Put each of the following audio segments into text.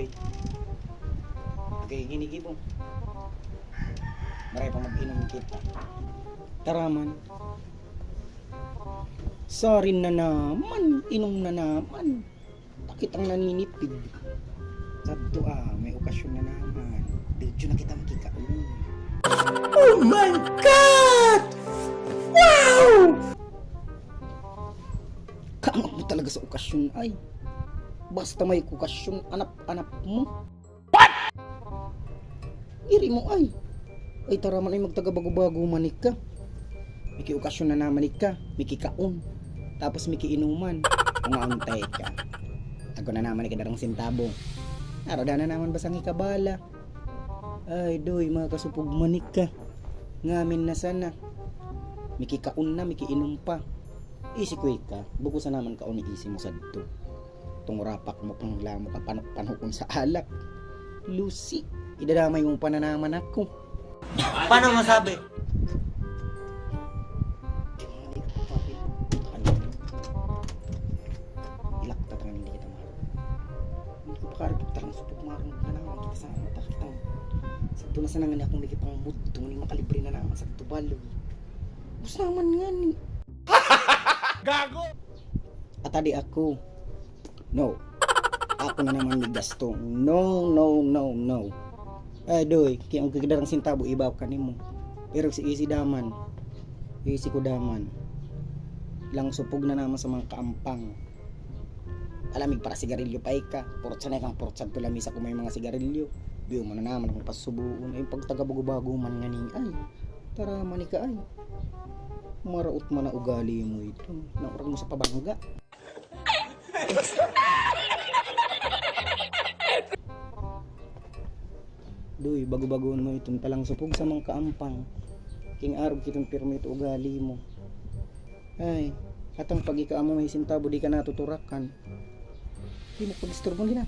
Doy. Okay, ginigibo. Maray pa mag-inom kita. Taraman. Sorry na naman, inom na naman. Takit ang naninipid. Sabto may okasyon na naman. Video na kita makikaon. Oh my God! Wow! Kaangat mo talaga sa okasyon ay. Basta may okasyon, anap-anap mo. What? Iri mo ay. Ay taraman ay magtagabago-bago manik ka. Miki okasyon na naman ka, miki kaon. Tapos miki inuman. Kung auntay ka. Ako na naman ikidarang sintabo. Narada na naman basang ikabala. Ay doy, mga kasupog manik ka. Ngamin na sana. Miki kaon na, miki inum pa. Isi ko ka, bukusan naman kaon ni isi mo sa dito. Tungurapak mo pang lamo ka panok-panokon sa alak. Lucy, idadamay mo pa na naman ako. Paano masabi? Ilakta ka hindi kita mahal. Hindi ko pakarapit tarang supok marang na naman kita sa mata kita. Sakto na sanangan akong may kipang mood tungo ni makalibre na naman sa tubalo. Bus naman nga ni. Gago! At adi ako. No. Ako na naman may gasto. No. Ay doy, kaya ang kikidarang sintabo ibaw ka nimo. Pero si Easy daman. Easy ko daman. Ilang supog na naman sa mga kaampang. Alamig para sigarilyo pa ka. Purot sanay kang purot sa tulamisa kung may mga sigarilyo. Biyo mo na naman kung pasubuon. Ay pagtagabago-bago man nga ni. Ay, tara manika ay. Maraot man na ugali mo ito. Naurag mo sa pabangga. Doy, bago-bagoon mo itong talang supog sa mga kaampang. King arog kitong pirmi ito ugali mo. Ay, atang pag-ika mo may sintabo di ka natuturakan. Di mo pag-istorbo nila.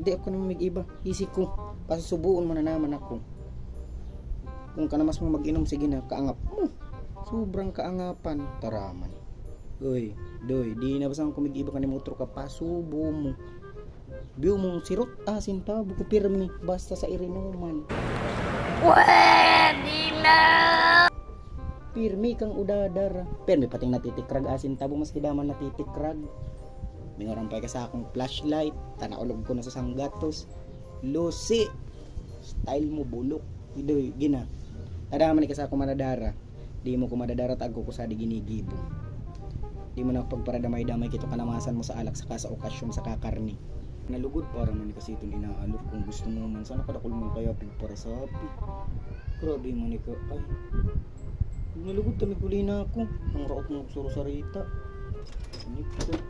Di ako naman mag-iba. Easy ko. Pasusubuon mo na naman ako. Kung ka na mas mo mag-inom, sige na, kaangap mo. Sobrang kaangapan. Taraman. Uy, doy, di na basang kumig-iba ka ni motor ka pa. Subo mo. Biyo mong sirot asin pa, buko pirmi, basta sa irinuman. Pwede na! Pirmi kang udadara. Pirmi pating natitikrag asin tabo, mas kidaman natitikrag. Mingoran pa ka sa akong flashlight, tanaulog ko na sa sanggatos. Lucy, style mo bulok. Idoy, gina. Tadaman ka sa akong madadara. Di mo ko madadara, tago ko sa di ginigibo. Di mo na pagparadamay-damay kito kanamasan mo sa alak sa okasyon sa kakarni. Nalugod para man kasi itong inaalok kung gusto mo man sana kadakol man kaya para sa api. Grabe man ka ay. Nalugod kami kulina ako. Ang raot mo suro sa rita. Nito.